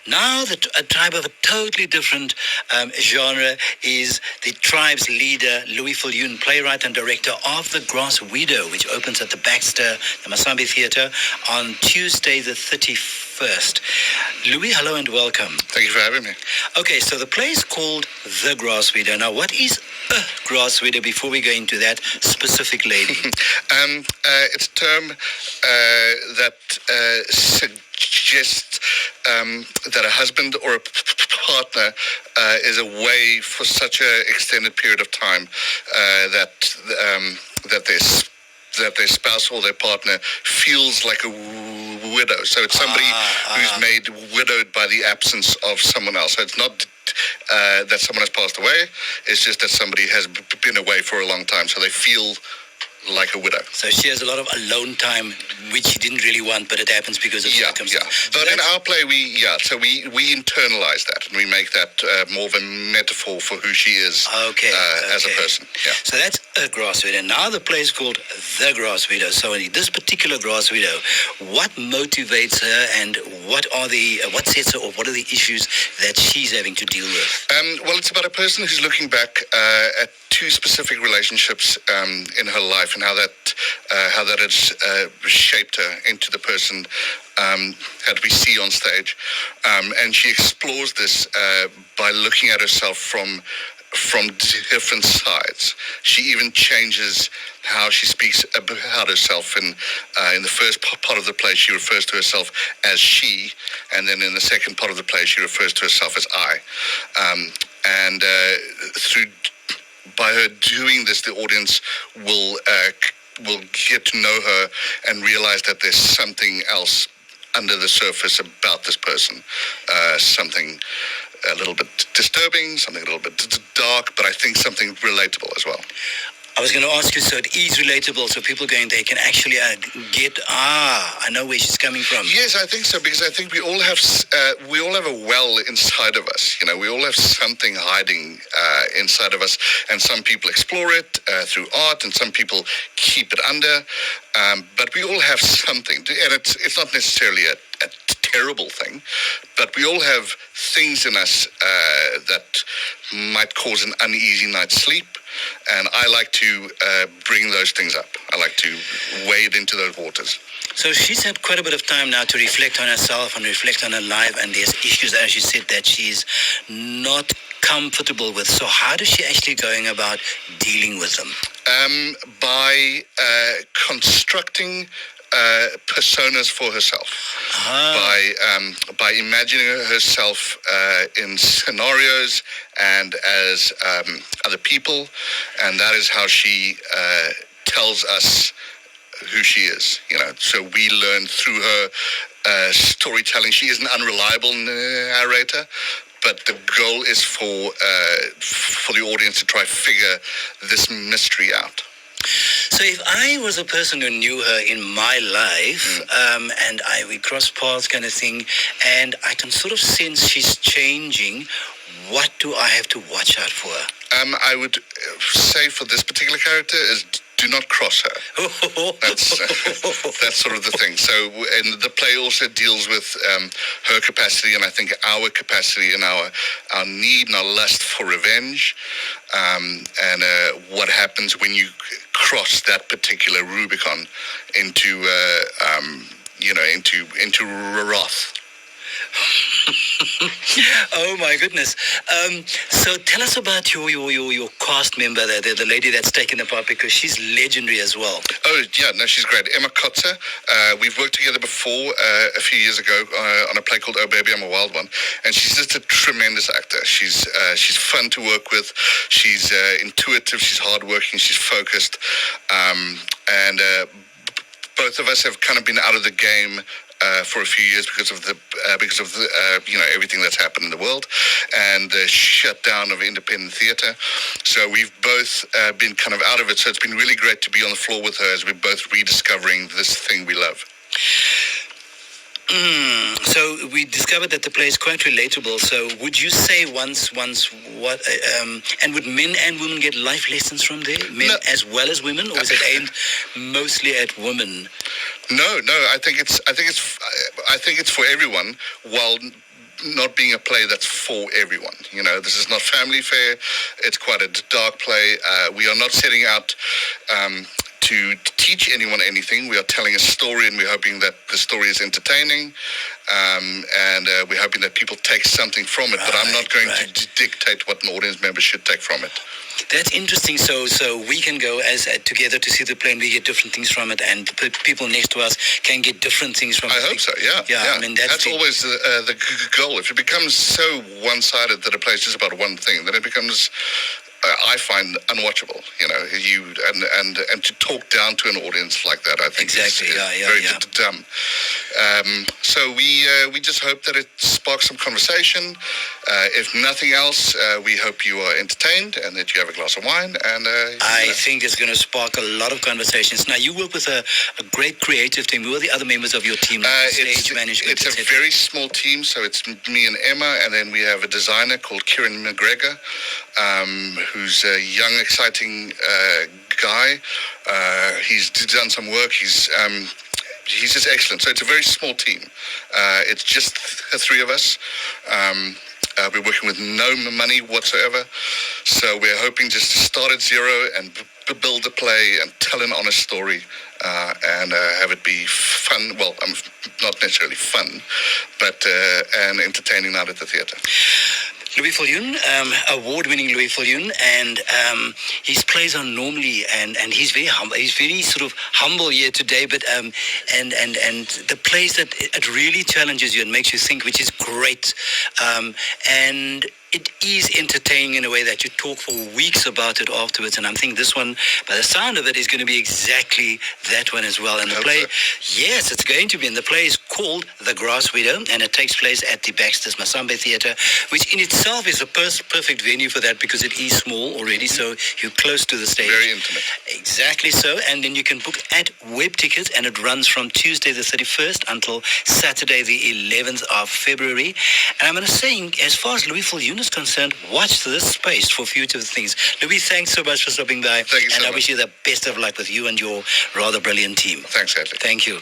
Now, a tribe of a totally different genre is the tribe's leader, Louis Viljoen, playwright and director of The Grass Widow, which opens at the Masambe Theatre on Tuesday the 31st. Louis, hello and welcome. Thank you for having me. Okay, so the play is called The Grass Widow. Now, what is a grass widow before we go into that specific lady? It's a term that suggests that a husband or a partner is away for such an extended period of time that their spouse or their partner feels like a widow. So it's somebody who's made widowed by the absence of someone else. So it's not that someone has passed away. It's just that somebody has been away for a long time. So they feel like a widow. So she has a lot of alone time, which she didn't really want, but it happens because of circumstances. Yeah. But in our play, we internalize that and we make that more of a metaphor for who she is as a person. Yeah. So that's a grass widow. Now the play is called The Grass Widow. So in this particular grass widow, what motivates her and what sets her off? What are the issues that she's having to deal with? Well, it's about a person who's looking back at two specific relationships in her life, and how that has shaped her into the person that we see on stage, and she explores this by looking at herself from different sides. She even changes how she speaks about herself. In the first part of the play, she refers to herself as she, and then in the second part of the play, she refers to herself as I. By her doing this, the audience will get to know her and realize that there's something else under the surface about this person, something a little bit disturbing, something a little bit dark, but I think something relatable as well. I was going to ask you, so it is relatable, so people they can actually get, I know where she's coming from. Yes, I think so, because I think we all have a well inside of us. You know, we all have something hiding inside of us, and some people explore it through art, and some people keep it under. But we all have something, and it's not necessarily a terrible thing, but we all have things in us that might cause an uneasy night's sleep. And I like to bring those things up. I like to wade into those waters. So she's had quite a bit of time now to reflect on herself and reflect on her life, and there's issues, as you said, that she's not comfortable with. So how does she actually going about dealing with them? By constructing personas for herself, by imagining herself in scenarios and as other people, and that is how she tells us who she is. You know, so we learn through her storytelling. She is an unreliable narrator, but the goal is for the audience to try to figure this mystery out. So if I was a person who knew her in my life, and we cross paths kind of thing, and I can sort of sense she's changing, what do I have to watch out for? I would say for this particular character is do not cross her. That's sort of the thing. So, and the play also deals with her capacity, and I think our capacity and our need and our lust for revenge, and what happens when you cross that particular Rubicon into wrath. Oh my goodness! So tell us about your cast member, the lady that's taken the part, because she's legendary as well. Oh yeah, no, she's great. Emma Kotze. We've worked together before a few years ago on a play called Oh Baby, I'm a Wild One, and she's just a tremendous actor. She's fun to work with. She's intuitive. She's hardworking. She's focused, and both of us have kind of been out of the game for a few years because of the everything that's happened in the world and the shutdown of independent theatre. So we've both been kind of out of it. So it's been really great to be on the floor with her as we're both rediscovering this thing we love. So we discovered that the play is quite relatable. So would you say once what and would men and women get life lessons from there, men as well as women, or is it aimed mostly at women? No. I think it's for everyone. While not being a play that's for everyone. You know, this is not family fare. It's quite a dark play. We are not setting out to teach anyone anything. We are telling a story, and we're hoping that the story is entertaining, and we're hoping that people take something from it. But I'm not going to dictate what an audience member should take from it. That's interesting. So we can go as together to see the play, and we get different things from it, and the people next to us can get different things from it. I hope so. Yeah. I mean, that's always the goal. If it becomes so one-sided that a play is just about one thing, then it becomes, I find, unwatchable. You know, and to talk down to an audience like that, I think is very dumb. So we just hope that it sparks some conversation. If nothing else, we hope you are entertained and that you have a glass of wine. And I think it's going to spark a lot of conversations. Now, you work with a great creative team. Who are the other members of your team? Stage management. It's a very small team, so it's me and Emma, and then we have a designer called Kieran McGregor, who's a young, exciting guy. He's done some work. He's just excellent. So it's a very small team. It's just the three of us. We're working with no money whatsoever. So we're hoping just to start at zero and build a play and tell an honest story and have it be fun. Well, not necessarily fun, but an entertaining night at the theatre. Louis Viljoen, award-winning Louis Viljoen, and his plays are normally, and he's very humble. He's very sort of humble here today, but and the plays that it really challenges you and makes you think, which is great, and it is entertaining in a way that you talk for weeks about it afterwards. And I'm thinking this one, by the sound of it, is going to be exactly that one as well. And the play, yes, it's going to be. And the play is called The Grass Widow, and it takes place at the Baxter Masambe Theatre, which in itself is a perfect venue for that because it is small already, so you're close to the stage. Very intimate. Exactly so. And then you can book at Web Tickets, and it runs from Tuesday the 31st until Saturday the 11th of February. And I'm going to say, as far as Louis Viljoen is concerned, watch this space for future things. Louis, thanks so much for stopping by. Thank you so much. And I wish you the best of luck with you and your rather brilliant team. Thanks, Hadley. Thank you.